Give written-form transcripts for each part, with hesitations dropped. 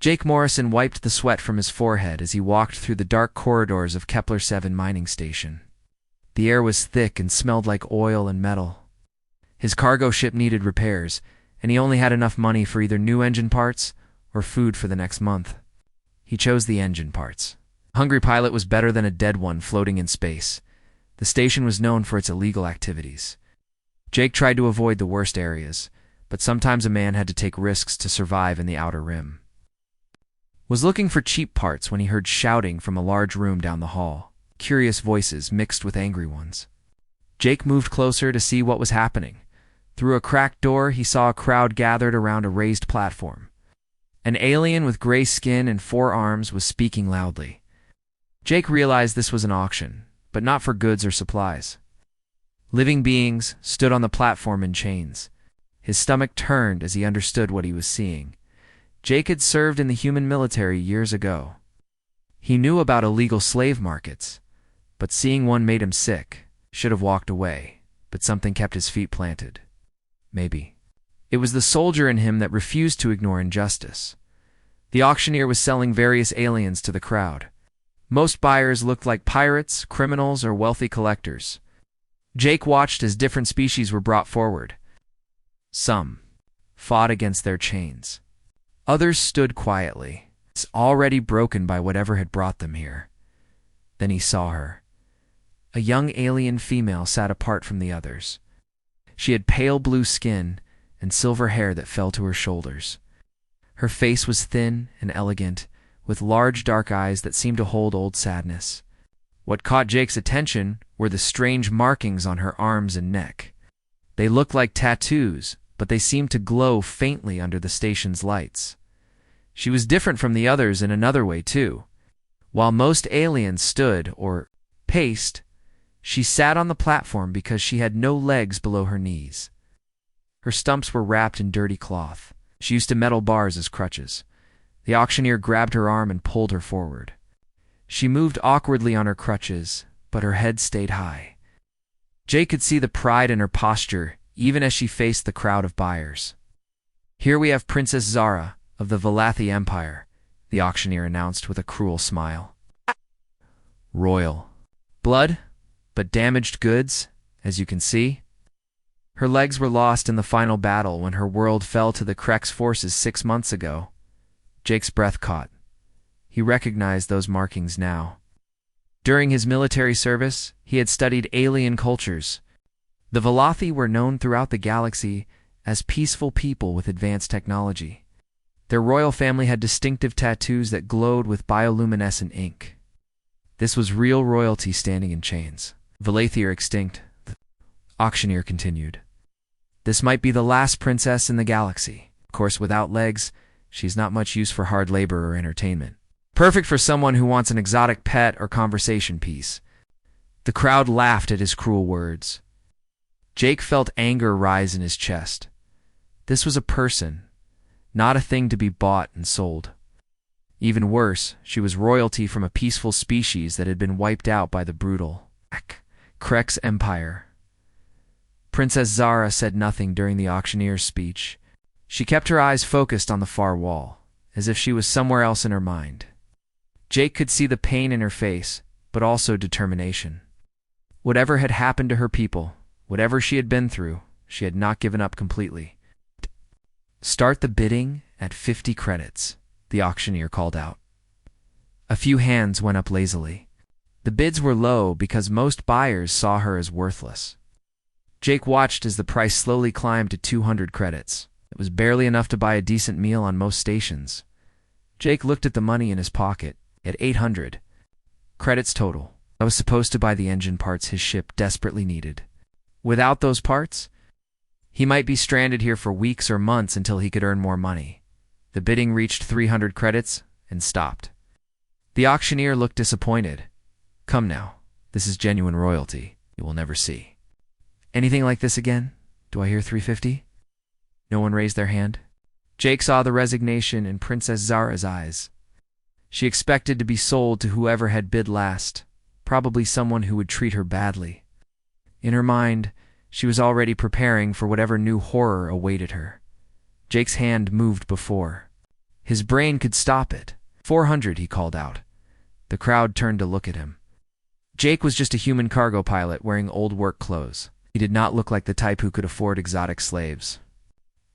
Jake Morrison wiped the sweat from his forehead as he walked through the dark corridors of Kepler 7 mining station. The air was thick and smelled like oil and metal. His cargo ship needed repairs, and he only had enough money for either new engine parts or food for the next month. He chose the engine parts. A hungry pilot was better than a dead one floating in space. The station was known for its illegal activities. Jake tried to avoid the worst areas, but sometimes a man had to take risks to survive in the outer rim. Was looking for cheap parts when he heard shouting from a large room down the hall, curious voices mixed with angry ones. Jake moved closer to see what was happening. Through a cracked door, he saw a crowd gathered around a raised platform. An alien with gray skin and 4 arms was speaking loudly. Jake realized this was an auction, but not for goods or supplies. Living beings stood on the platform in chains. His stomach turned as he understood what he was seeing. Jake had served in the human military years ago. He knew about illegal slave markets, but seeing one made him sick. Should have walked away, but something kept his feet planted. Maybe. It was the soldier in him that refused to ignore injustice. The auctioneer was selling various aliens to the crowd. Most buyers looked like pirates, criminals, or wealthy collectors. Jake watched as different species were brought forward. Some fought against their chains. Others stood quietly, already broken by whatever had brought them here. Then he saw her. A young alien female sat apart from the others. She had pale blue skin and silver hair that fell to her shoulders. Her face was thin and elegant, with large dark eyes that seemed to hold old sadness. What caught Jake's attention were the strange markings on her arms and neck. They looked like tattoos, but they seemed to glow faintly under the station's lights. She was different from the others in another way, too. While most aliens stood or paced, she sat on the platform because she had no legs below her knees. Her stumps were wrapped in dirty cloth. She used metal bars as crutches. The auctioneer grabbed her arm and pulled her forward. She moved awkwardly on her crutches, but her head stayed high. Jake could see the pride in her posture, even as she faced the crowd of buyers. "Here we have Princess Zara of the Valathi Empire," the auctioneer announced with a cruel smile. "Royal blood, but damaged goods, as you can see." Her legs were lost in the final battle when her world fell to the Krek's forces 6 months ago. Jake's breath caught. He recognized those markings now. During his military service, he had studied alien cultures. The Valathi were known throughout the galaxy as peaceful people with advanced technology. Their royal family had distinctive tattoos that glowed with bioluminescent ink. This was real royalty standing in chains. "Valathi are extinct," the auctioneer continued. "This might be the last princess in the galaxy. Of course, without legs, she's not much use for hard labor or entertainment. Perfect for someone who wants an exotic pet or conversation piece." The crowd laughed at his cruel words. Jake felt anger rise in his chest. This was a person, not a thing to be bought and sold. Even worse, she was royalty from a peaceful species that had been wiped out by the brutal Krek's empire. Princess Zara said nothing during the auctioneer's speech. She kept her eyes focused on the far wall, as if she was somewhere else in her mind. Jake could see the pain in her face, but also determination. Whatever had happened to her people, whatever she had been through, she had not given up completely. "Start the bidding at 50 credits, the auctioneer called out. A few hands went up lazily. The bids were low because most buyers saw her as worthless. Jake watched as the price slowly climbed to 200 credits. It was barely enough to buy a decent meal on most stations. Jake looked at the money in his pocket, at 800 credits total. I was supposed to buy the engine parts his ship desperately needed. Without those parts, he might be stranded here for weeks or months until he could earn more money. The bidding reached 300 credits and stopped. The auctioneer looked disappointed. "Come now, this is genuine royalty. You will never see anything like this again. Do I hear 350? No one raised their hand. Jake saw the resignation in Princess Zara's eyes. She expected to be sold to whoever had bid last, probably someone who would treat her badly. In her mind, she was already preparing for whatever new horror awaited her. Jake's hand moved before. His brain could stop it. 400, he called out. The crowd turned to look at him. Jake was just a human cargo pilot wearing old work clothes. He did not look like the type who could afford exotic slaves.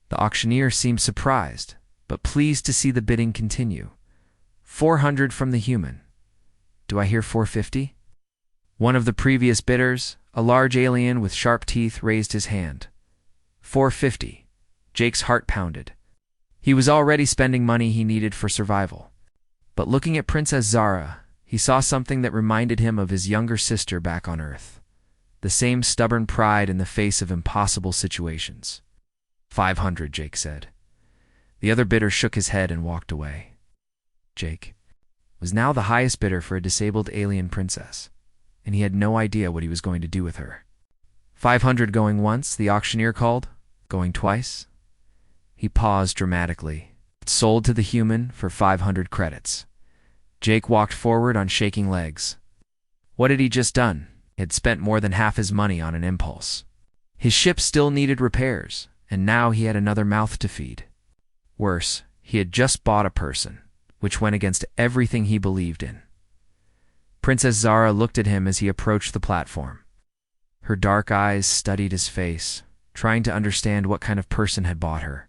The auctioneer seemed surprised, but pleased to see the bidding continue. 400 from the human. Do I hear 450? One of the previous bidders, a large alien with sharp teeth, raised his hand. 450. Jake's heart pounded. He was already spending money he needed for survival. But looking at Princess Zara, he saw something that reminded him of his younger sister back on Earth. The same stubborn pride in the face of impossible situations. 500, Jake said. The other bidder shook his head and walked away. Jake was now the highest bidder for a disabled alien princess, and he had no idea what he was going to do with her. 500 going once, the auctioneer called. Going twice? He paused dramatically. Sold to the human for 500 credits. Jake walked forward on shaking legs. What had he just done? He had spent more than half his money on an impulse. His ship still needed repairs, and now he had another mouth to feed. Worse, he had just bought a person, which went against everything he believed in. Princess Zara looked at him as he approached the platform. Her dark eyes studied his face, trying to understand what kind of person had bought her.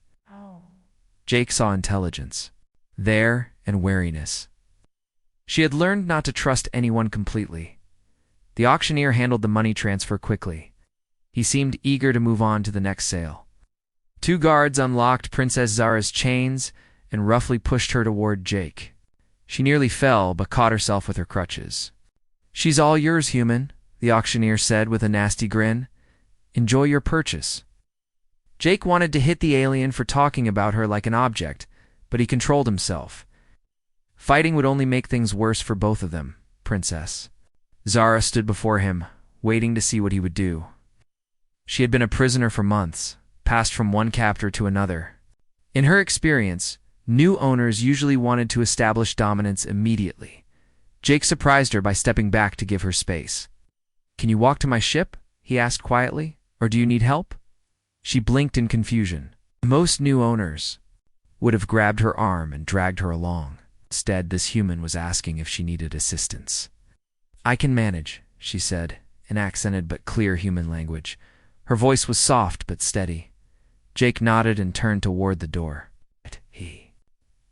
Jake saw intelligence there and wariness. She had learned not to trust anyone completely. The auctioneer handled the money transfer quickly. He seemed eager to move on to the next sale. 2 guards unlocked Princess Zara's chains and roughly pushed her toward Jake. She nearly fell, but caught herself with her crutches. She's all yours, human, the auctioneer said with a nasty grin. Enjoy your purchase. Jake wanted to hit the alien for talking about her like an object, but he controlled himself. Fighting would only make things worse for both of them, Princess. Zara stood before him, waiting to see what he would do. She had been a prisoner for months, passed from one captor to another. In her experience, new owners usually wanted to establish dominance immediately. Jake surprised her by stepping back to give her space. Can you walk to my ship? He asked quietly. Or do you need help? She blinked in confusion. Most new owners would have grabbed her arm and dragged her along. Instead, this human was asking if she needed assistance. I can manage, she said, in accented but clear human language. Her voice was soft but steady. Jake nodded and turned toward the door. He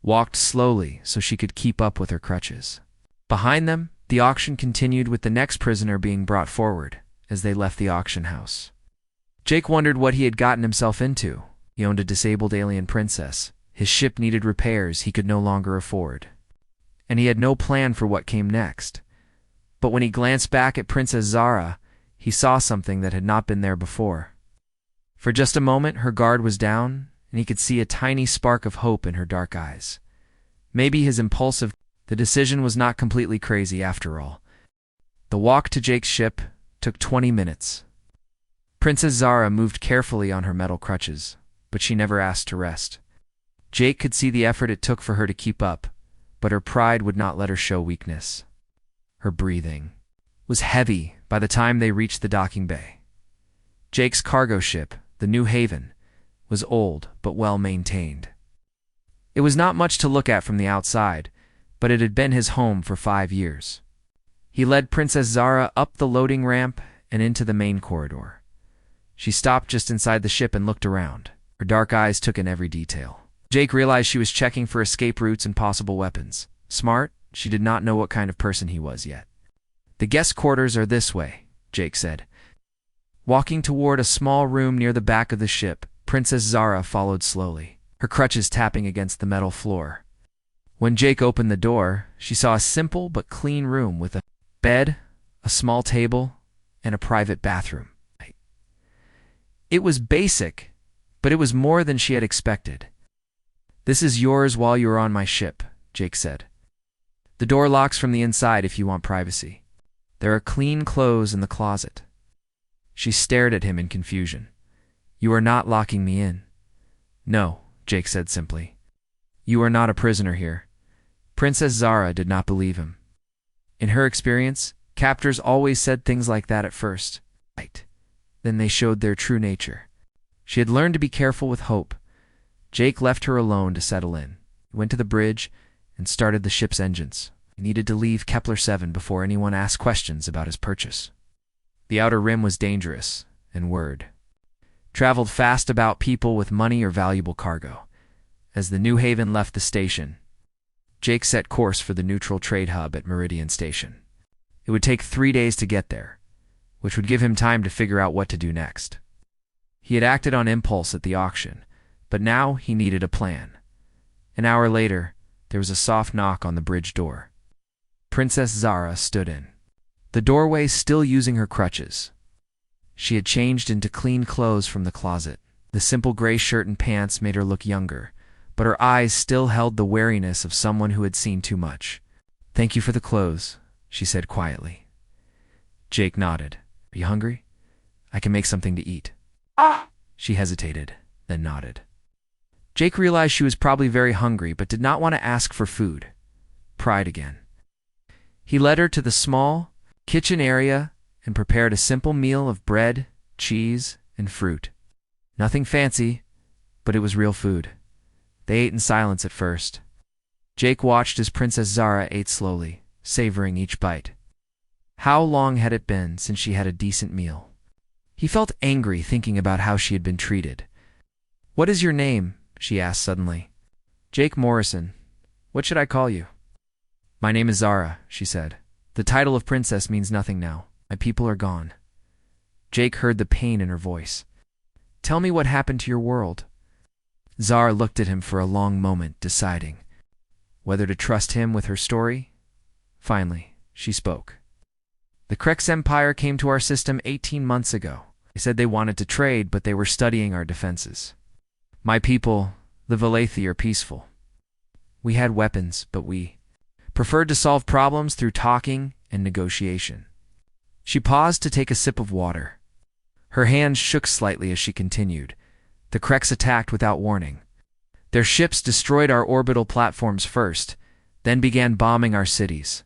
walked slowly so she could keep up with her crutches. Behind them, the auction continued with the next prisoner being brought forward as they left the auction house. Jake wondered what he had gotten himself into. He owned a disabled alien princess. His ship needed repairs he could no longer afford. And he had no plan for what came next. But when he glanced back at Princess Zara, he saw something that had not been there before. For just a moment, her guard was down, and he could see a tiny spark of hope in her dark eyes. Maybe the decision was not completely crazy after all. The walk to Jake's ship took 20 minutes. Princess Zara moved carefully on her metal crutches, but she never asked to rest. Jake could see the effort it took for her to keep up, but her pride would not let her show weakness. Her breathing was heavy by the time they reached the docking bay. Jake's cargo ship, the New Haven, was old but well maintained. It was not much to look at from the outside, but it had been his home for 5 years. He led Princess Zara up the loading ramp and into the main corridor. She stopped just inside the ship and looked around. Her dark eyes took in every detail. Jake realized she was checking for escape routes and possible weapons. Smart, she did not know what kind of person he was yet. The guest quarters are this way, Jake said. Walking toward a small room near the back of the ship, Princess Zara followed slowly, her crutches tapping against the metal floor. When Jake opened the door, she saw a simple but clean room with a bed, a small table, and a private bathroom. It was basic, but it was more than she had expected. This is yours while you are on my ship, Jake said. The door locks from the inside if you want privacy. There are clean clothes in the closet. She stared at him in confusion. You are not locking me in. No, Jake said simply. You are not a prisoner here. Princess Zara did not believe him. In her experience, captors always said things like that at first. Right. Then they showed their true nature. She had learned to be careful with hope. Jake left her alone to settle in. He went to the bridge and started the ship's engines. He needed to leave Kepler-7 before anyone asked questions about his purchase. The outer rim was dangerous, and word traveled fast about people with money or valuable cargo. As the New Haven left the station, Jake set course for the neutral trade hub at Meridian Station. It would take 3 days to get there, which would give him time to figure out what to do next. He had acted on impulse at the auction, but now he needed a plan. An hour later, there was a soft knock on the bridge door. Princess Zara stood in the doorway, still using her crutches. She had changed into clean clothes from the closet. The simple gray shirt and pants made her look younger, but her eyes still held the wariness of someone who had seen too much. "Thank you for the clothes," she said quietly. Jake nodded. "Are you hungry? I can make something to eat." She hesitated, then nodded. Jake realized she was probably very hungry, but did not want to ask for food. Pride again. He led her to the small kitchen area and prepared a simple meal of bread, cheese, and fruit. Nothing fancy, but it was real food. They ate in silence at first. Jake watched as Princess Zara ate slowly, savoring each bite. How long had it been since she had a decent meal? He felt angry thinking about how she had been treated. "What is your name?" she asked suddenly. "Jake Morrison. What should I call you?" "My name is Zara," she said. "The title of princess means nothing now. My people are gone." Jake heard the pain in her voice. "Tell me what happened to your world." Zara looked at him for a long moment, deciding whether to trust him with her story. Finally, she spoke. "The Krex Empire came to our system 18 months ago. They said they wanted to trade, but they were studying our defenses. My people, the Valathi, are peaceful. We had weapons, but we preferred to solve problems through talking and negotiation." She paused to take a sip of water. Her hands shook slightly as she continued. "The Krex attacked without warning. Their ships destroyed our orbital platforms first, then began bombing our cities.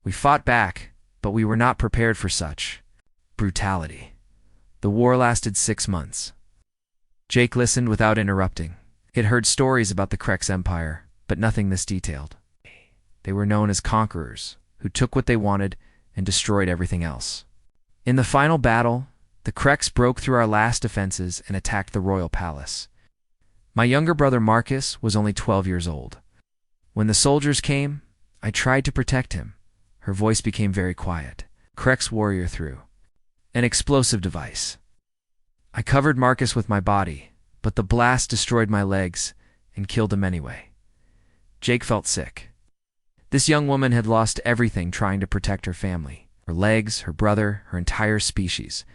We fought back, but we were not prepared for such brutality. The war lasted 6 months." Jake listened without interrupting. He had heard stories about the Krex Empire, but nothing this detailed. They were known as conquerors, who took what they wanted and destroyed everything else. In the final battle, the Krex broke through our last defenses and attacked the royal palace. My younger brother Marcus was only 12 years old. When the soldiers came, I tried to protect him. Her voice became very quiet. Krex warrior threw an explosive device. I covered Marcus with my body, but the blast destroyed my legs and killed him anyway. Jake felt sick. This young woman had lost everything trying to protect her family, her legs, her brother, her entire species.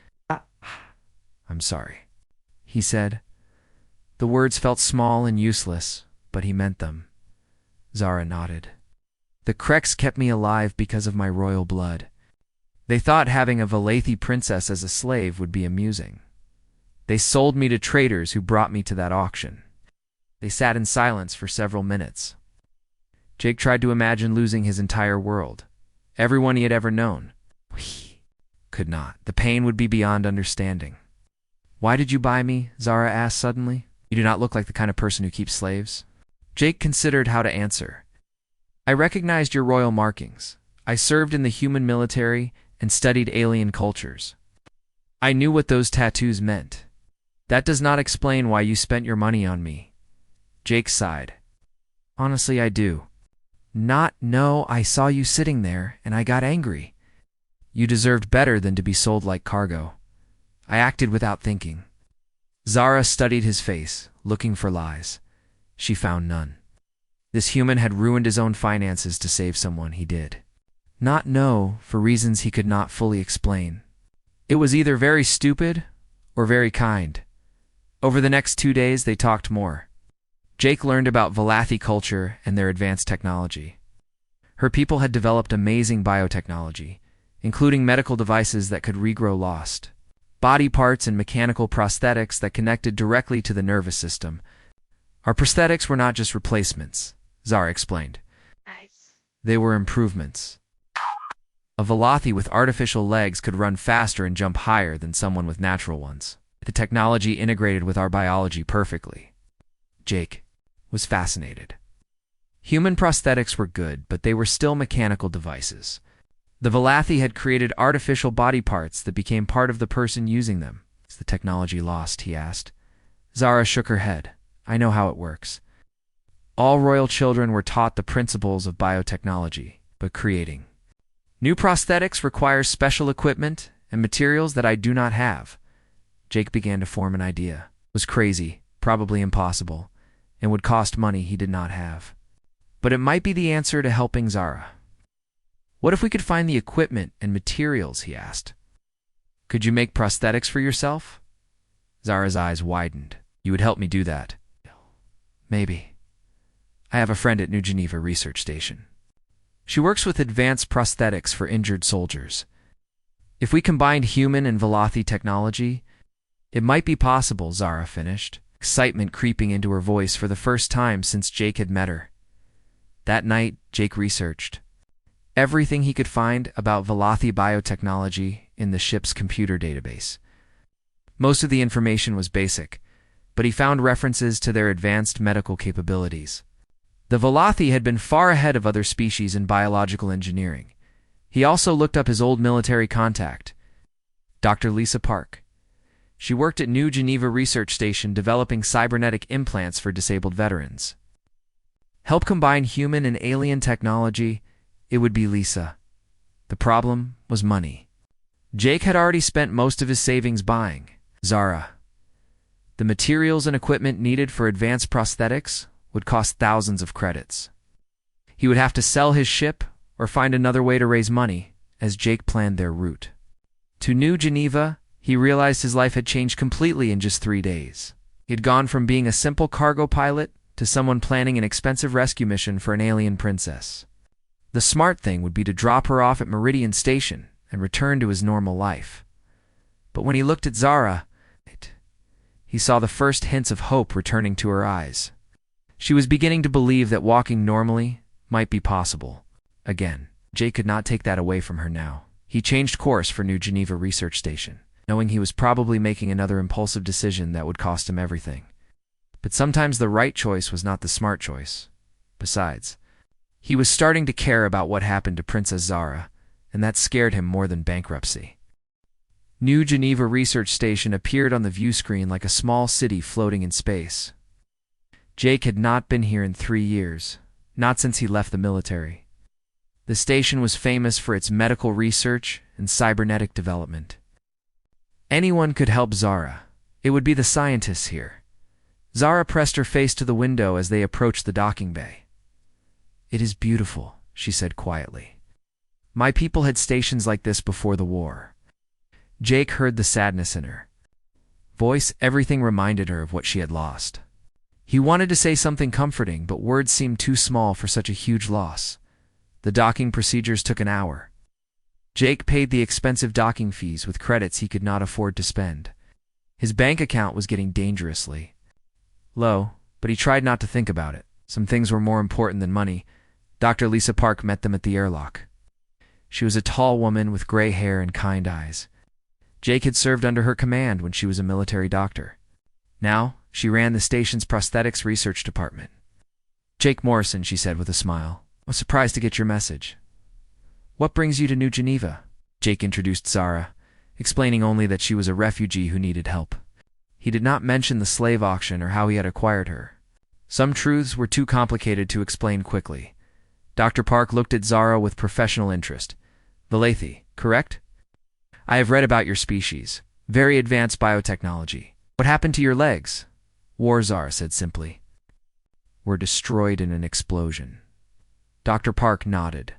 "I'm sorry," he said. The words felt small and useless, but he meant them. Zara nodded. "The Krex kept me alive because of my royal blood. They thought having a Valathi princess as a slave would be amusing. They sold me to traders who brought me to that auction." They sat in silence for several minutes. Jake tried to imagine losing his entire world, everyone he had ever known. He could not. The pain would be beyond understanding. "Why did you buy me?" Zara asked suddenly. "You do not look like the kind of person who keeps slaves." Jake considered how to answer. "I recognized your royal markings. I served in the human military and studied alien cultures. I knew what those tattoos meant. That does not explain why you spent your money on me." Jake sighed. "Honestly, I do. No, I saw you sitting there, and I got angry. You deserved better than to be sold like cargo. I acted without thinking." Zara studied his face, looking for lies. She found none. This human had ruined his own finances to save someone he did not know for reasons he could not fully explain. It was either very stupid or very kind. Over the next 2 days, they talked more. Jake learned about Valathi culture and their advanced technology. Her people had developed amazing biotechnology, including medical devices that could regrow lost body parts and mechanical prosthetics that connected directly to the nervous system. "Our prosthetics were not just replacements," Zara explained. Nice. "They were improvements. A Valathi with artificial legs could run faster and jump higher than someone with natural ones. The technology integrated with our biology perfectly." Jake was fascinated. Human prosthetics were good, but they were still mechanical devices. The Valathi had created artificial body parts that became part of the person using them. Is the technology lost? He asked. Zara shook her head. I know how it works. All royal children were taught the principles of biotechnology, but creating new prosthetics requires special equipment and materials that I do not have. Jake began to form an idea. It was crazy, probably impossible, and would cost money he did not have. But it might be the answer to helping Zara. What if we could find the equipment and materials? He asked. Could you make prosthetics for yourself? Zara's eyes widened. You would help me do that? Maybe. I have a friend at New Geneva Research Station. She works with advanced prosthetics for injured soldiers. If we combined human and Valathi technology, it might be possible, Zara finished, excitement creeping into her voice for the first time since Jake had met her. That night, Jake researched everything he could find about Valathi biotechnology in the ship's computer database. Most of the information was basic, but he found references to their advanced medical capabilities. The Valathi had been far ahead of other species in biological engineering. He also looked up his old military contact, Dr. Lisa Park. She worked at New Geneva Research Station developing cybernetic implants for disabled veterans. Help combine human and alien technology, it would be Lisa. The problem was money. Jake had already spent most of his savings buying Zara. The materials and equipment needed for advanced prosthetics would cost thousands of credits. He would have to sell his ship or find another way to raise money as Jake planned their route. To New Geneva, he realized his life had changed completely in just 3 days. He had gone from being a simple cargo pilot to someone planning an expensive rescue mission for an alien princess. The smart thing would be to drop her off at Meridian Station and return to his normal life. But when he looked at Zara, he saw the first hints of hope returning to her eyes. She was beginning to believe that walking normally might be possible. Again, Jake could not take that away from her now. He changed course for New Geneva Research Station, knowing he was probably making another impulsive decision that would cost him everything. But sometimes the right choice was not the smart choice. Besides, he was starting to care about what happened to Princess Zara, and that scared him more than bankruptcy. New Geneva Research Station appeared on the view screen like a small city floating in space. Jake had not been here in 3 years, not since he left the military. The station was famous for its medical research and cybernetic development. Anyone could help Zara. It would be the scientists here. Zara pressed her face to the window as they approached the docking bay. It is beautiful, she said quietly. My people had stations like this before the war. Jake heard the sadness in her voice. Everything reminded her of what she had lost. He wanted to say something comforting, but words seemed too small for such a huge loss. The docking procedures took an hour. Jake paid the expensive docking fees with credits he could not afford to spend. His bank account was getting dangerously low, but he tried not to think about it. Some things were more important than money. Dr. Lisa Park met them at the airlock. She was a tall woman with gray hair and kind eyes. Jake had served under her command when she was a military doctor. Now, she ran the station's prosthetics research department. Jake Morrison, she said with a smile. I was surprised to get your message. What brings you to New Geneva? Jake introduced Zara, explaining only that she was a refugee who needed help. He did not mention the slave auction or how he had acquired her. Some truths were too complicated to explain quickly. Dr. Park looked at Zara with professional interest. Valathi, correct? I have read about your species. Very advanced biotechnology. What happened to your legs? War, Zara said simply. Were destroyed in an explosion. Dr. Park nodded.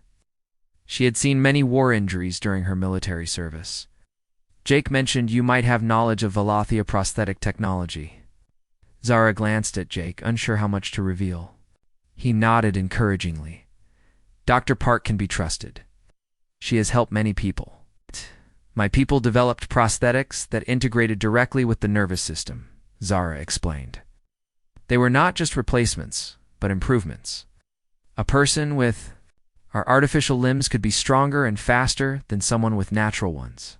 She had seen many war injuries during her military service. Jake mentioned you might have knowledge of Valathi prosthetic technology. Zara glanced at Jake, unsure how much to reveal. He nodded encouragingly. Dr. Park can be trusted. She has helped many people. My people developed prosthetics that integrated directly with the nervous system, Zara explained. They were not just replacements, but improvements. A person with our artificial limbs could be stronger and faster than someone with natural ones.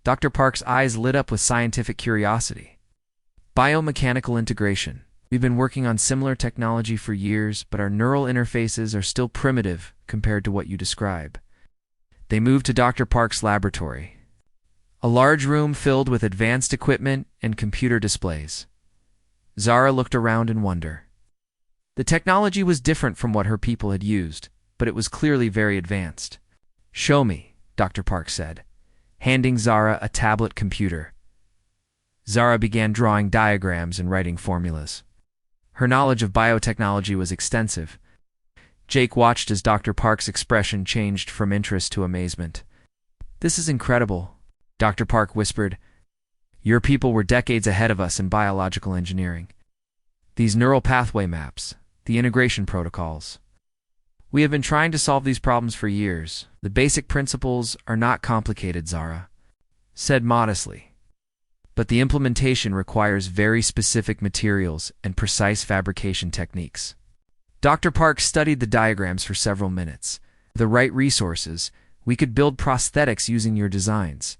Dr. Park's eyes lit up with scientific curiosity. Biomechanical integration. We've been working on similar technology for years, but our neural interfaces are still primitive compared to what you describe. They moved to Dr. Park's laboratory, a large room filled with advanced equipment and computer displays. Zara looked around in wonder. The technology was different from what her people had used, but it was clearly very advanced. "Show me," Dr. Park said, handing Zara a tablet computer. Zara began drawing diagrams and writing formulas. Her knowledge of biotechnology was extensive. Jake watched as Dr. Park's expression changed from interest to amazement. "This is incredible," Dr. Park whispered. "Your people were decades ahead of us in biological engineering. These neural pathway maps, the integration protocols. We have been trying to solve these problems for years. The basic principles are not complicated," Zara said modestly. "But the implementation requires very specific materials and precise fabrication techniques." Dr. Park studied the diagrams for several minutes. "With the right resources, we could build prosthetics using your designs.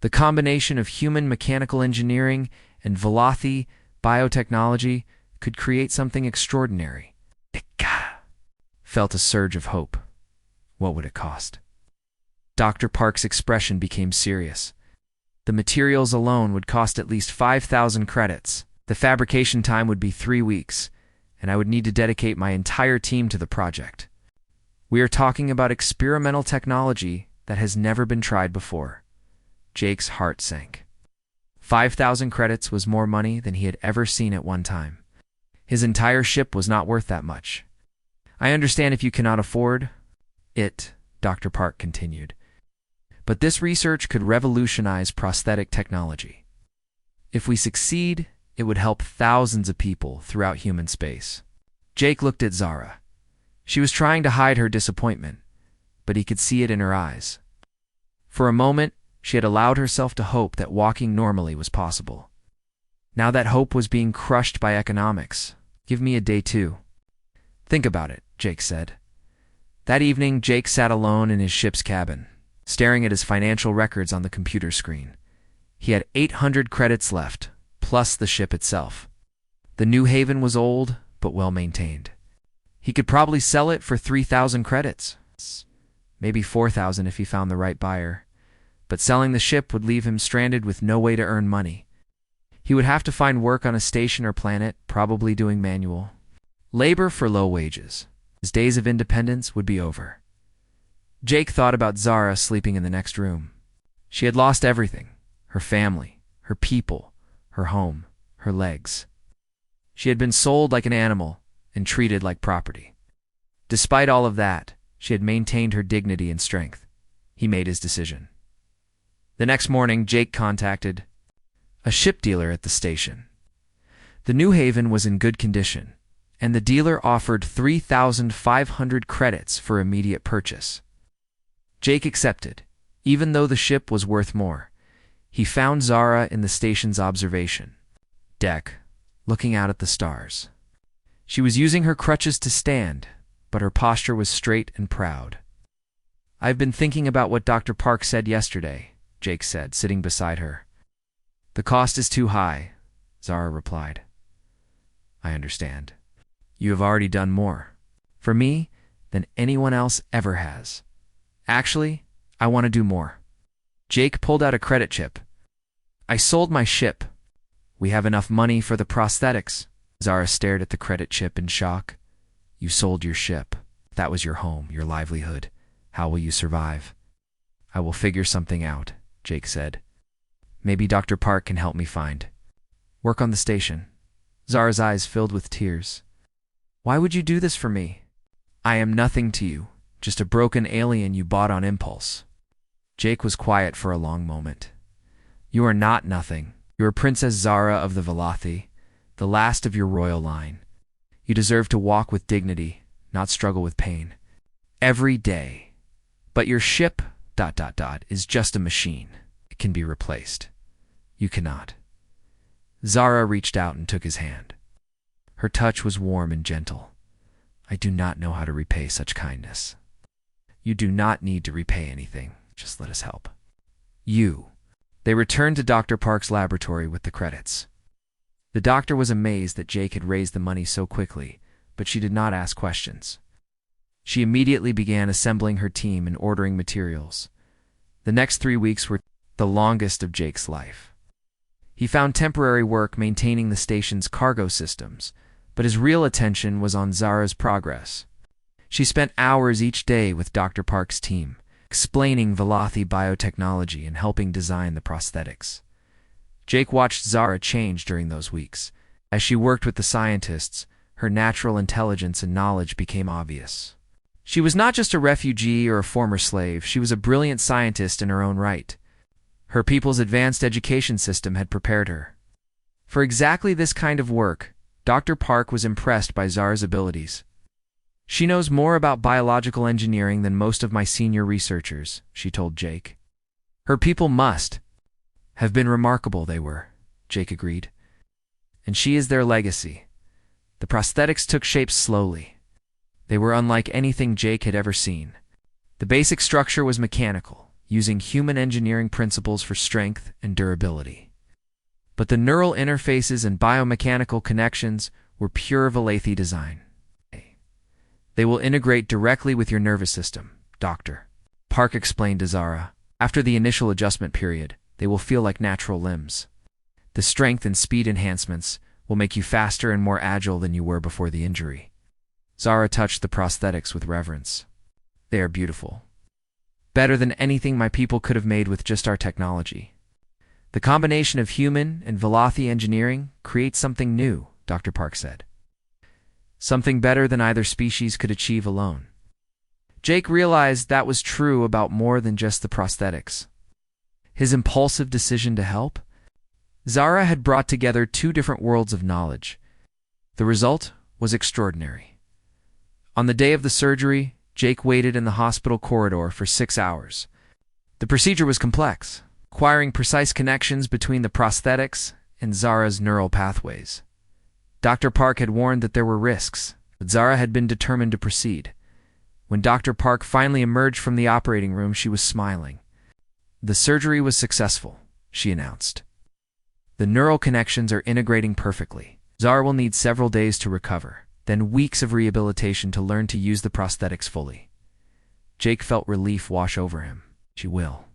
The combination of human mechanical engineering and Velothi biotechnology could create something extraordinary." Felt a surge of hope. What would it cost? Dr. Park's expression became serious. The materials alone would cost at least 5,000 credits. The fabrication time would be 3 weeks, and I would need to dedicate my entire team to the project. We are talking about experimental technology that has never been tried before. Jake's heart sank. 5,000 credits was more money than he had ever seen at one time. His entire ship was not worth that much. "I understand if you cannot afford it," Dr. Park continued. "But this research could revolutionize prosthetic technology. If we succeed, it would help thousands of people throughout human space." Jake looked at Zara. She was trying to hide her disappointment, but he could see it in her eyes. For a moment, she had allowed herself to hope that walking normally was possible. Now that hope was being crushed by economics. "Give me a day too." "Think about it," Jake said. That evening, Jake sat alone in his ship's cabin, staring at his financial records on the computer screen. He had 800 credits left, plus the ship itself. The New Haven was old, but well-maintained. He could probably sell it for 3,000 credits. Maybe 4,000 if he found the right buyer. But selling the ship would leave him stranded with no way to earn money. He would have to find work on a station or planet, probably doing manual labor for low wages. His days of independence would be over. Jake thought about Zara sleeping in the next room. She had lost everything: her family, her people, her home, her legs. She had been sold like an animal and treated like property. Despite all of that, she had maintained her dignity and strength. He made his decision. The next morning, Jake contacted a ship dealer at the station. The New Haven was in good condition, and the dealer offered 3,500 credits for immediate purchase. Jake accepted, even though the ship was worth more. He found Zara in the station's observation deck, looking out at the stars. She was using her crutches to stand, but her posture was straight and proud. "I've been thinking about what Dr. Park said yesterday," Jake said, sitting beside her. "The cost is too high," Zara replied. "I understand. You have already done more for me than anyone else ever has. Actually, I want to do more." Jake pulled out a credit chip. "I sold my ship. We have enough money for the prosthetics." Zara stared at the credit chip in shock. "You sold your ship. That was your home, your livelihood. How will you survive?" "I will figure something out," Jake said. "Maybe Dr. Park can help me find work on the station." Zara's eyes filled with tears. "Why would you do this for me? I am nothing to you, just a broken alien you bought on impulse." Jake was quiet for a long moment. "You are not nothing. You are Princess Zara of the Velothi, the last of your royal line. You deserve to walk with dignity, not struggle with pain. Every day. But your ship, ... is just a machine. It can be replaced. You cannot." Zara reached out and took his hand. Her touch was warm and gentle. "I do not know how to repay such kindness." "You do not need to repay anything. Just let us help." "You." They returned to Dr. Park's laboratory with the credits. The doctor was amazed that Jake had raised the money so quickly, but she did not ask questions. She immediately began assembling her team and ordering materials. The next 3 weeks were the longest of Jake's life. He found temporary work maintaining the station's cargo systems, but his real attention was on Zara's progress. She spent hours each day with Dr. Park's team, explaining Velothi Biotechnology and helping design the prosthetics. Jake watched Zara change during those weeks. As she worked with the scientists, her natural intelligence and knowledge became obvious. She was not just a refugee or a former slave, she was a brilliant scientist in her own right. Her people's advanced education system had prepared her. For exactly this kind of work, Dr. Park was impressed by Zara's abilities. "She knows more about biological engineering than most of my senior researchers," she told Jake. "Her people must have been remarkable," they were, Jake agreed. "And she is their legacy." The prosthetics took shape slowly. They were unlike anything Jake had ever seen. The basic structure was mechanical, using human engineering principles for strength and durability. But the neural interfaces and biomechanical connections were pure Velothi design. "They will integrate directly with your nervous system, Dr. Park explained to Zara. "After the initial adjustment period, they will feel like natural limbs. The strength and speed enhancements will make you faster and more agile than you were before the injury." Zara touched the prosthetics with reverence. "They are beautiful. Better than anything my people could have made with just our technology. The combination of human and Velothi engineering creates something new," Dr. Park said. "Something better than either species could achieve alone." Jake realized that was true about more than just the prosthetics. His impulsive decision to help? Zara had brought together 2 different worlds of knowledge. The result was extraordinary. On the day of the surgery, Jake waited in the hospital corridor for 6 hours. The procedure was complex, requiring precise connections between the prosthetics and Zara's neural pathways. Dr. Park had warned that there were risks, but Zara had been determined to proceed. When Dr. Park finally emerged from the operating room, she was smiling. "The surgery was successful," she announced. "The neural connections are integrating perfectly. Zara will need several days to recover, then weeks of rehabilitation to learn to use the prosthetics fully." Jake felt relief wash over him. "She will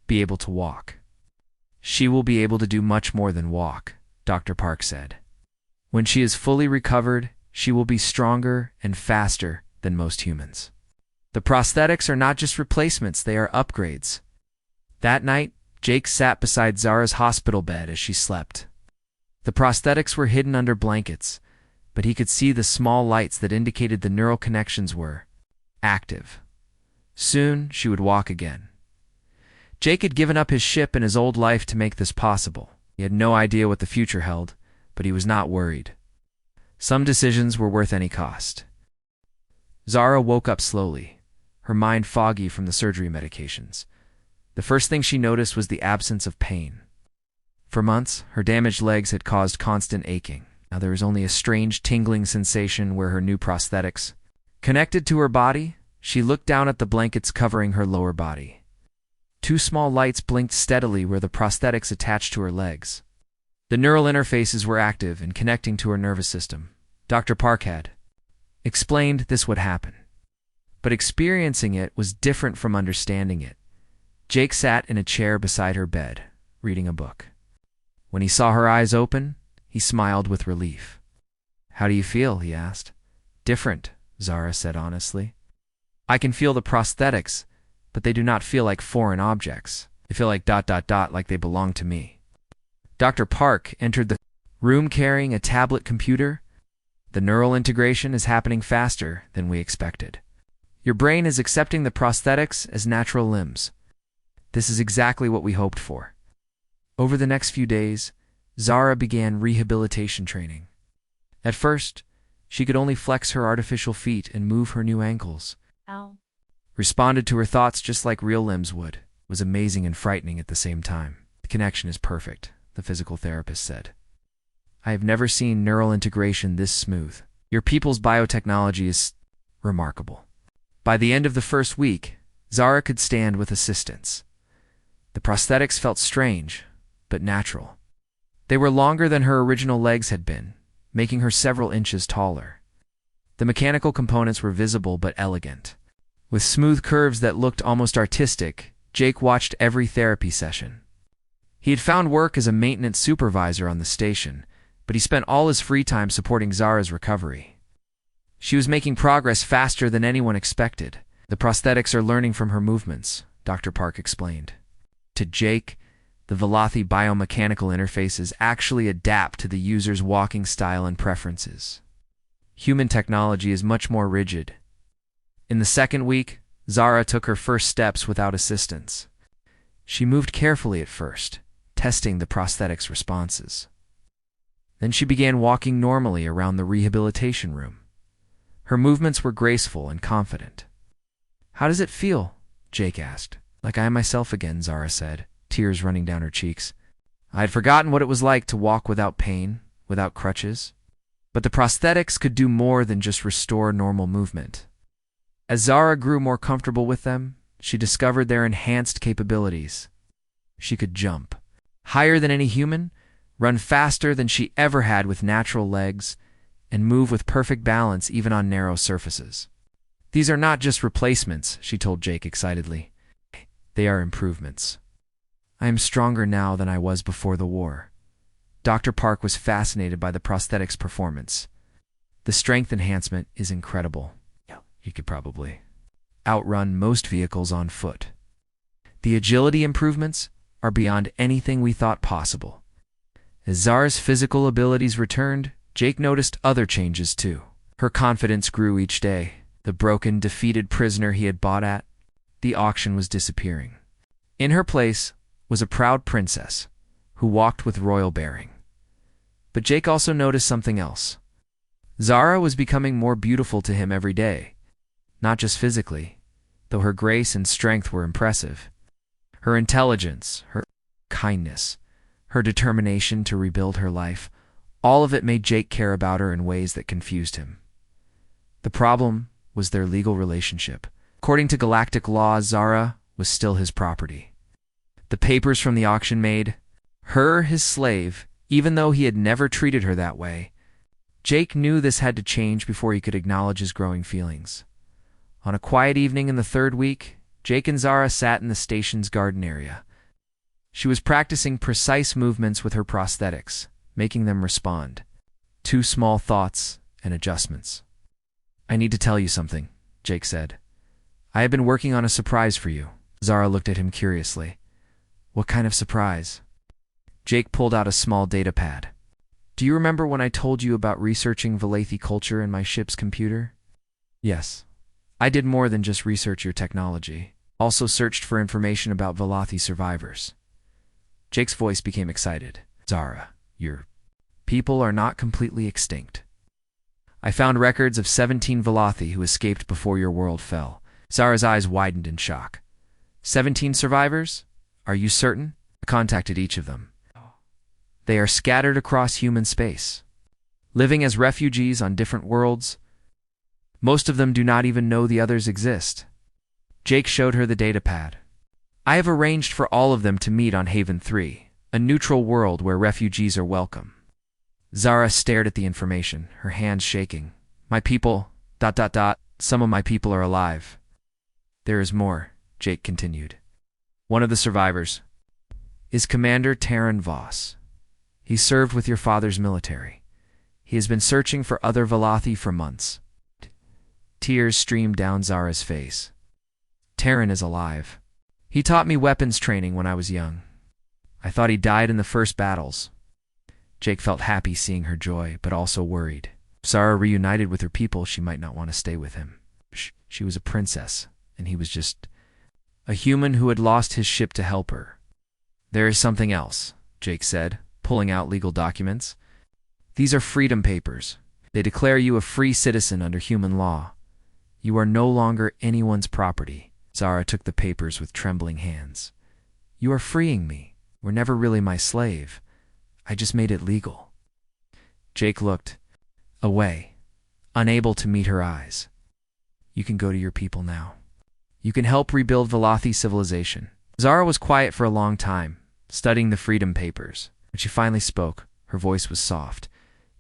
be able to walk." "She will be able to do much more than walk," Dr. Park said. "When she is fully recovered, she will be stronger and faster than most humans. The prosthetics are not just replacements, they are upgrades." That night, Jake sat beside Zara's hospital bed as she slept. The prosthetics were hidden under blankets, but he could see the small lights that indicated the neural connections were active. Soon, she would walk again. Jake had given up his ship and his old life to make this possible. He had no idea what the future held, but he was not worried. Some decisions were worth any cost. Zara woke up slowly, her mind foggy from the surgery medications. The first thing she noticed was the absence of pain. For months, her damaged legs had caused constant aching. Now there was only a strange tingling sensation where her new prosthetics connected to her body. She looked down at the blankets covering her lower body. 2 small lights blinked steadily where the prosthetics attached to her legs. The neural interfaces were active and connecting to her nervous system. Dr. Park had explained this would happen. But experiencing it was different from understanding it. Jake sat in a chair beside her bed, reading a book. When he saw her eyes open, he smiled with relief. "How do you feel?" he asked. "Different," Zara said honestly. "I can feel the prosthetics, but they do not feel like foreign objects. They feel like ... like they belong to me." Dr. Park entered the room carrying a tablet computer. "The neural integration is happening faster than we expected. Your brain is accepting the prosthetics as natural limbs. This is exactly what we hoped for." Over the next few days, Zara began rehabilitation training. At first, she could only flex her artificial feet and move her new ankles. Ow. Responded to her thoughts just like real limbs would. It was amazing and frightening at the same time. "The connection is perfect," the physical therapist said. "I have never seen neural integration this smooth. Your people's biotechnology is remarkable." By the end of the first week, Zara could stand with assistance. The prosthetics felt strange, but natural. They were longer than her original legs had been, making her several inches taller. The mechanical components were visible but elegant. With smooth curves that looked almost artistic, Jake watched every therapy session. He had found work as a maintenance supervisor on the station, but he spent all his free time supporting Zara's recovery. She was making progress faster than anyone expected. The prosthetics are learning from her movements, Dr. Park explained. To Jake, the Velothi biomechanical interfaces actually adapt to the user's walking style and preferences. Human technology is much more rigid. In the second week, Zara took her first steps without assistance. She moved carefully at first, testing the prosthetics' responses. Then she began walking normally around the rehabilitation room. Her movements were graceful and confident. "How does it feel?" Jake asked. "Like I am myself again," Zara said, tears running down her cheeks. "I had forgotten what it was like to walk without pain, without crutches." But the prosthetics could do more than just restore normal movement. As Zara grew more comfortable with them, she discovered their enhanced capabilities. She could jump higher than any human, run faster than she ever had with natural legs, and move with perfect balance even on narrow surfaces. "These are not just replacements," she told Jake excitedly. "They are improvements. I am stronger now than I was before the war." Dr. Park was fascinated by the prosthetics' performance. "The strength enhancement is incredible. You could probably outrun most vehicles on foot. The agility improvements are beyond anything we thought possible." As Zara's physical abilities returned, Jake noticed other changes too. Her confidence grew each day. The broken, defeated prisoner he had bought at the auction was disappearing. In her place was a proud princess who walked with royal bearing. But Jake also noticed something else. Zara was becoming more beautiful to him every day. Not just physically, though her grace and strength were impressive. Her intelligence, her kindness, her determination to rebuild her life, all of it made Jake care about her in ways that confused him. The problem was their legal relationship. According to Galactic law, Zara was still his property. The papers from the auction made her his slave, even though he had never treated her that way. Jake knew this had to change before he could acknowledge his growing feelings. On a quiet evening in the third week, Jake and Zara sat in the station's garden area. She was practicing precise movements with her prosthetics, making them respond. 2 small thoughts and adjustments. "I need to tell you something," Jake said. "I have been working on a surprise for you." Zara looked at him curiously. "What kind of surprise?" Jake pulled out a small data pad. "Do you remember when I told you about researching Velothi culture in my ship's computer?" "Yes. I did more than just research your technology. Also searched for information about Velothi survivors." Jake's voice became excited. "Zara, your people are not completely extinct. I found records of 17 Velothi who escaped before your world fell." Zara's eyes widened in shock. 17 survivors? Are you certain?" "I contacted each of them. They are scattered across human space, living as refugees on different worlds. Most of them do not even know the others exist." Jake showed her the datapad. "I have arranged for all of them to meet on Haven 3, a neutral world where refugees are welcome." Zara stared at the information, her hands shaking. "My people, ... some of my people are alive." "There is more," Jake continued. "One of the survivors is Commander Terran Voss. He served with your father's military. He has been searching for other Velothi for months." Tears streamed down Zara's face. "Terran is alive. He taught me weapons training when I was young. I thought he died in the first battles." Jake felt happy seeing her joy, but also worried. If Zara reunited with her people, she might not want to stay with him. She was a princess, and he was just a human who had lost his ship to help her. "There is something else," Jake said, pulling out legal documents. "These are freedom papers. They declare you a free citizen under human law. You are no longer anyone's property." Zara took the papers with trembling hands. "You are freeing me. We're never really my slave. I just made it legal." Jake looked away, unable to meet her eyes. "You can go to your people now. You can help rebuild Velothi civilization." Zara was quiet for a long time, studying the freedom papers. When she finally spoke, her voice was soft.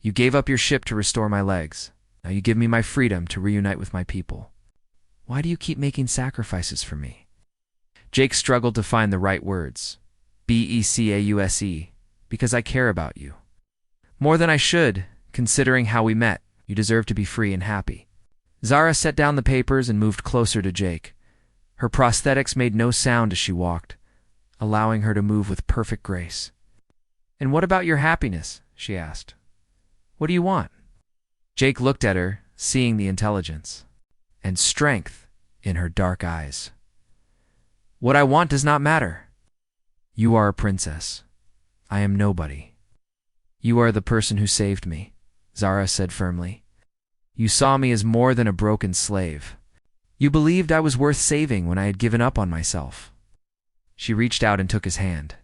"You gave up your ship to restore my legs. Now you give me my freedom to reunite with my people. Why do you keep making sacrifices for me?" Jake struggled to find the right words. "Because, because I care about you. More than I should, considering how we met. You deserve to be free and happy." Zara set down the papers and moved closer to Jake. Her prosthetics made no sound as she walked, allowing her to move with perfect grace. "And what about your happiness?" she asked. "What do you want?" Jake looked at her, seeing the intelligence and strength in her dark eyes. "What I want does not matter. You are a princess. I am nobody. You are the person who saved me," Zara said firmly. "You saw me as more than a broken slave. You believed I was worth saving when I had given up on myself." She reached out and took his hand.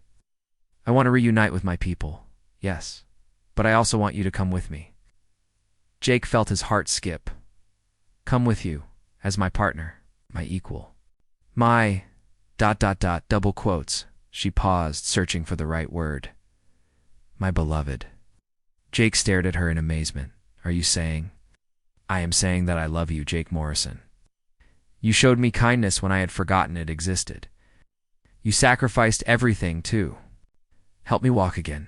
"I want to reunite with my people, yes, but I also want you to come with me." Jake felt his heart skip. "Come with you, as my partner, my equal. My... double quotes." She paused, searching for the right word. "My beloved." Jake stared at her in amazement. "Are you saying?" "I am saying that I love you, Jake Morrison. You showed me kindness when I had forgotten it existed. You sacrificed everything, too. Help me walk again.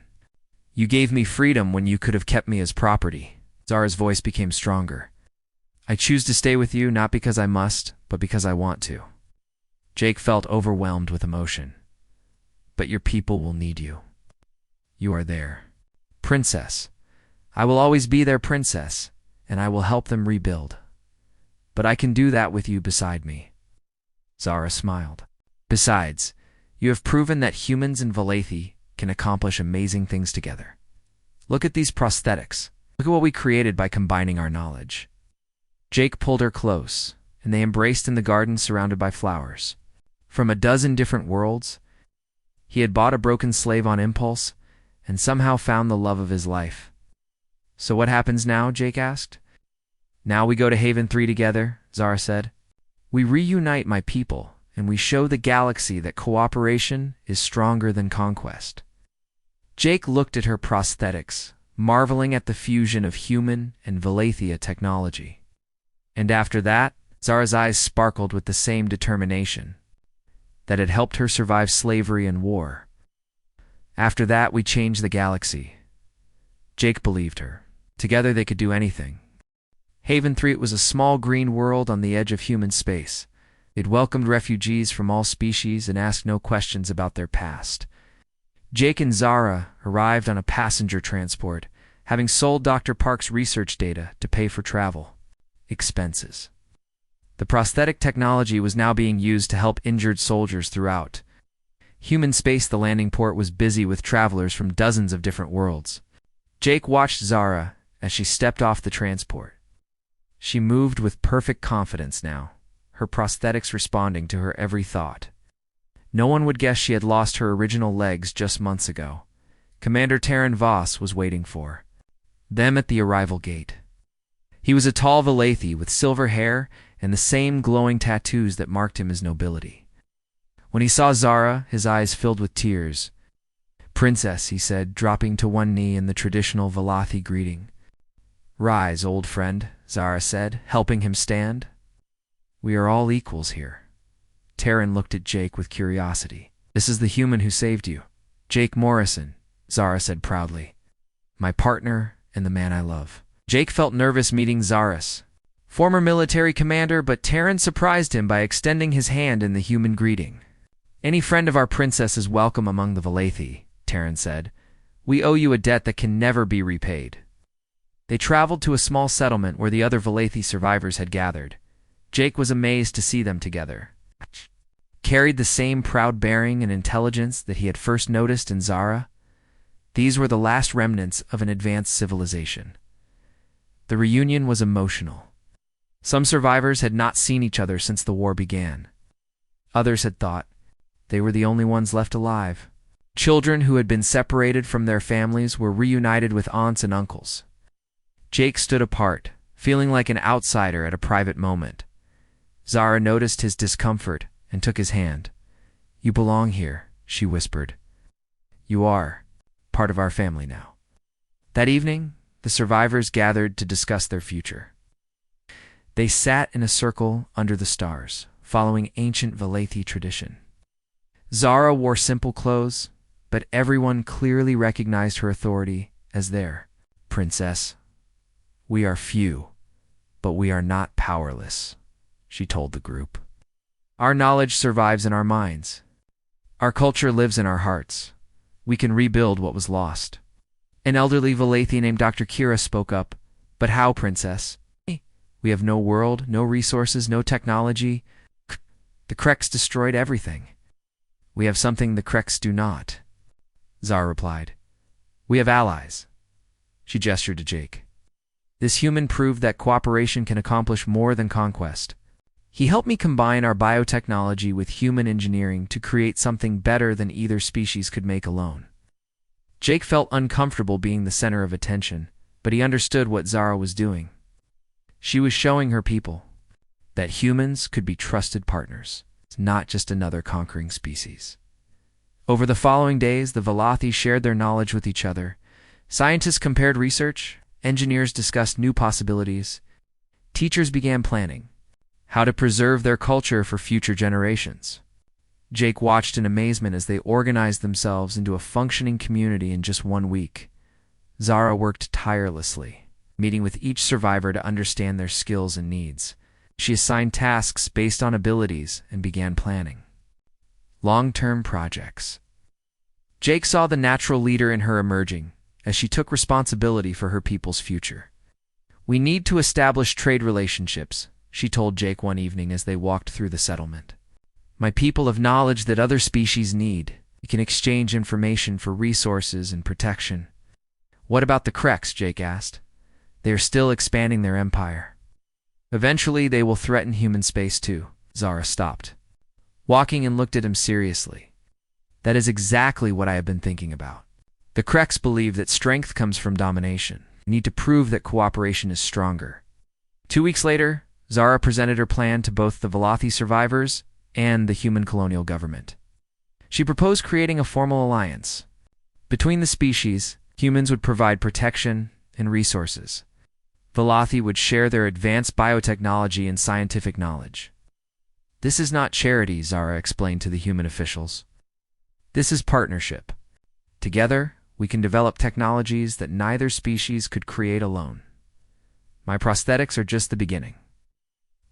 You gave me freedom when you could have kept me as property." Zara's voice became stronger. "I choose to stay with you not because I must, but because I want to." Jake felt overwhelmed with emotion. "But your people will need you. You are there. Princess. I will always be their princess, and I will help them rebuild. But I can do that with you beside me." Zara smiled. "Besides, you have proven that humans and Valathi can accomplish amazing things together. Look at these prosthetics. Look at what we created by combining our knowledge." Jake pulled her close, and they embraced in the garden surrounded by flowers. From a dozen different worlds, he had bought a broken slave on impulse and somehow found the love of his life. "So what happens now?" Jake asked. "Now we go to Haven 3 together," Zara said. "We reunite my people, and we show the galaxy that cooperation is stronger than conquest." Jake looked at her prosthetics, marveling at the fusion of human and Valathia technology. And after that, Zara's eyes sparkled with the same determination that had helped her survive slavery and war. "After that, we changed the galaxy." Jake believed her. Together they could do anything. Haven 3 was a small green world on the edge of human space. It welcomed refugees from all species and asked no questions about their past. Jake and Zara arrived on a passenger transport, having sold Dr. Park's research data to pay for travel expenses. The prosthetic technology was now being used to help injured soldiers throughout human space. The landing port was busy with travelers from dozens of different worlds. Jake watched Zara as she stepped off the transport. She moved with perfect confidence now, her prosthetics responding to her every thought. No one would guess she had lost her original legs just months ago. Commander Terran Voss was waiting for them at the arrival gate. He was a tall Valathi with silver hair and the same glowing tattoos that marked him as nobility. When he saw Zara, his eyes filled with tears. "Princess," he said, dropping to one knee in the traditional Valathi greeting. "Rise, old friend," Zara said, helping him stand. "We are all equals here." Terran looked at Jake with curiosity. "This is the human who saved you." "Jake Morrison," Zara said proudly. "My partner and the man I love." Jake felt nervous meeting Zara's former military commander, but Terran surprised him by extending his hand in the human greeting. "Any friend of our princess is welcome among the Valathi," Terran said. "We owe you a debt that can never be repaid." They traveled to a small settlement where the other Valathi survivors had gathered. Jake was amazed to see them together. Carried the same proud bearing and intelligence that he had first noticed in Zara. These were the last remnants of an advanced civilization. The reunion was emotional. Some survivors had not seen each other since the war began. Others had thought they were the only ones left alive. Children who had been separated from their families were reunited with aunts and uncles. Jake stood apart, feeling like an outsider at a private moment. Zara noticed his discomfort and took his hand. "You belong here," she whispered. "You are part of our family now. That evening, the survivors gathered to discuss their future. They sat in a circle under the stars, following ancient Valathi tradition. Zara wore simple clothes, but everyone clearly recognized her authority as their princess. "We are few, but we are not powerless," she told the group. "Our knowledge survives in our minds. Our culture lives in our hearts. We can rebuild what was lost." An elderly Valathi named Dr. Kira spoke up. "But how, princess? We have no world, no resources, no technology. The Kreks destroyed everything." "We have something the Kreks do not," Zara replied. "We have allies." She gestured to Jake. "This human proved that cooperation can accomplish more than conquest. He helped me combine our biotechnology with human engineering to create something better than either species could make alone." Jake felt uncomfortable being the center of attention, but he understood what Zara was doing. She was showing her people that humans could be trusted partners, not just another conquering species. Over the following days, the Valathi shared their knowledge with each other. Scientists compared research, engineers discussed new possibilities, teachers began planning how to preserve their culture for future generations. Jake watched in amazement as they organized themselves into a functioning community in just 1 week. Zara worked tirelessly, meeting with each survivor to understand their skills and needs. She assigned tasks based on abilities and began planning long-term projects. Jake saw the natural leader in her emerging as she took responsibility for her people's future. "We need to establish trade relationships," she told Jake one evening as they walked through the settlement. "My people have knowledge that other species need. We can exchange information for resources and protection." "What about the Kreks?" Jake asked. "They are still expanding their empire. Eventually, they will threaten human space too." Zara stopped, walking and looked at him seriously. "That is exactly what I have been thinking about. The Kreks believe that strength comes from domination. We need to prove that cooperation is stronger." 2 weeks later, Zara presented her plan to both the Valathi survivors and the human colonial government. She proposed creating a formal alliance. Between the species, humans would provide protection and resources. Valathi would share their advanced biotechnology and scientific knowledge. "This is not charity," Zara explained to the human officials. "This is partnership. Together, we can develop technologies that neither species could create alone. My prosthetics are just the beginning."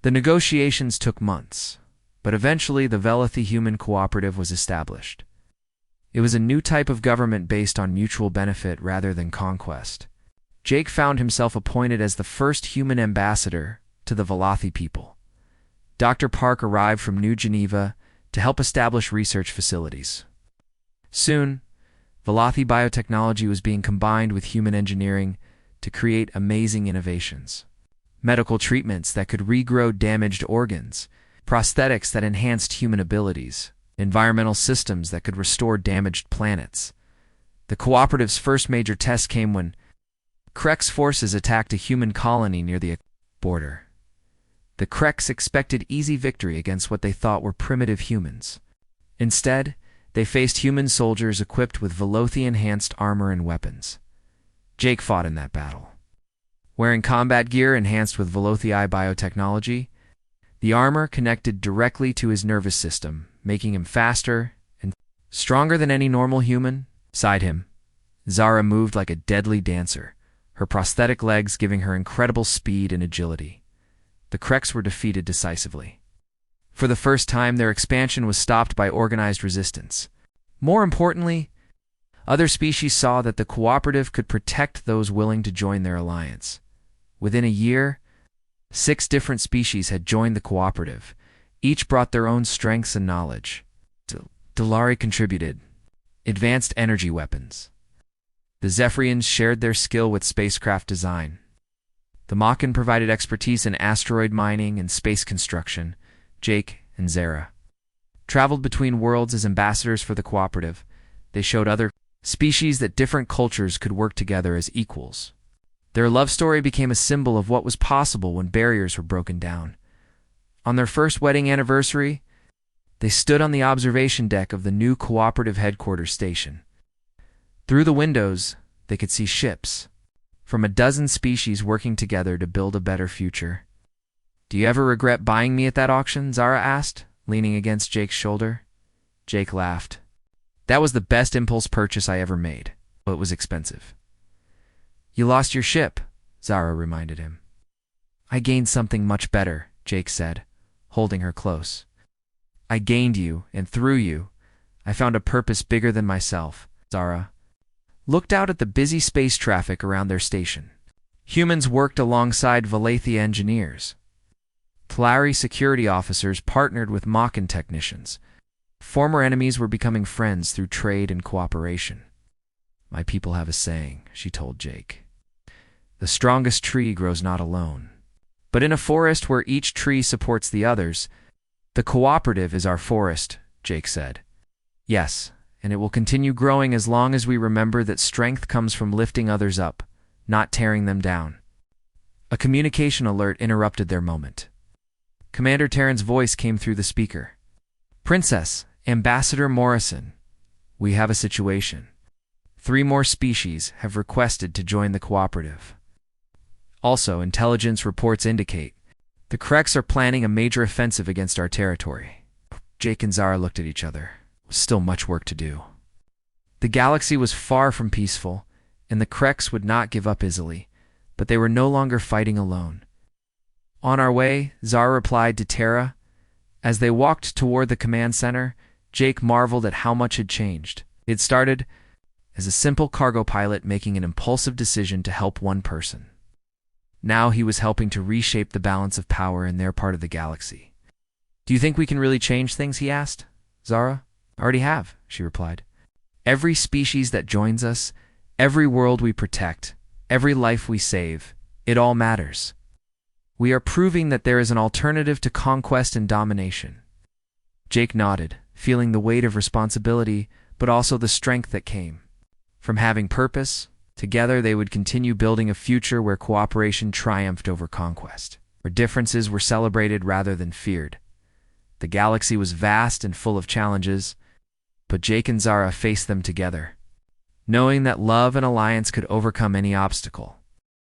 The negotiations took months, but eventually the Valathi Human Cooperative was established. It was a new type of government based on mutual benefit rather than conquest. Jake found himself appointed as the first human ambassador to the Valathi people. Dr. Park arrived from New Geneva to help establish research facilities. Soon, Valathi biotechnology was being combined with human engineering to create amazing innovations. Medical treatments that could regrow damaged organs, prosthetics that enhanced human abilities, environmental systems that could restore damaged planets. The cooperative's first major test came when Kreks forces attacked a human colony near the border. The Kreks expected easy victory against what they thought were primitive humans. Instead, they faced human soldiers equipped with Velothi-enhanced armor and weapons. Jake fought in that battle. Wearing combat gear enhanced with Velothi biotechnology, the armor connected directly to his nervous system, making him faster and stronger than any normal human. Beside him, Zara moved like a deadly dancer, her prosthetic legs giving her incredible speed and agility. The Kreks were defeated decisively. For the first time, their expansion was stopped by organized resistance. More importantly, other species saw that the cooperative could protect those willing to join their alliance. Within a year, 6 different species had joined the cooperative. Each brought their own strengths and knowledge. Dalari contributed advanced energy weapons. The Zephyrians shared their skill with spacecraft design. The Makan provided expertise in asteroid mining and space construction. Jake and Zara traveled between worlds as ambassadors for the cooperative. They showed other species that different cultures could work together as equals. Their love story became a symbol of what was possible when barriers were broken down. On their first wedding anniversary, they stood on the observation deck of the new cooperative headquarters station. Through the windows, they could see ships, from a dozen species working together to build a better future. "Do you ever regret buying me at that auction?" Zara asked, leaning against Jake's shoulder. Jake laughed. "That was the best impulse purchase I ever made, but it was expensive." "You lost your ship," Zara reminded him. "I gained something much better," Jake said, holding her close. "I gained you, and through you, I found a purpose bigger than myself." Zara looked out at the busy space traffic around their station. Humans worked alongside Valathia engineers. Talari security officers partnered with Mochan technicians. Former enemies were becoming friends through trade and cooperation. "My people have a saying," she told Jake. "The strongest tree grows not alone. But in a forest where each tree supports the others, the cooperative is our forest," Jake said. "Yes, and it will continue growing as long as we remember that strength comes from lifting others up, not tearing them down." A communication alert interrupted their moment. Commander Terran's voice came through the speaker. "Princess, Ambassador Morrison, we have a situation. 3 more species have requested to join the cooperative. Also, intelligence reports indicate the Kreks are planning a major offensive against our territory." Jake and Zara looked at each other. There was still much work to do. The galaxy was far from peaceful, and the Kreks would not give up easily, but they were no longer fighting alone. "On our way," Zara replied to Terra. As they walked toward the command center, Jake marveled at how much had changed. It started as a simple cargo pilot making an impulsive decision to help one person. Now he was helping to reshape the balance of power in their part of the galaxy. "Do you think we can really change things?" he asked. Zara, "I already have," she replied. "Every species that joins us, every world we protect, every life we save, it all matters. We are proving that there is an alternative to conquest and domination." Jake nodded, feeling the weight of responsibility, but also the strength that came from having purpose. Together they would continue building a future where cooperation triumphed over conquest, where differences were celebrated rather than feared. The galaxy was vast and full of challenges, but Jake and Zara faced them together, knowing that love and alliance could overcome any obstacle.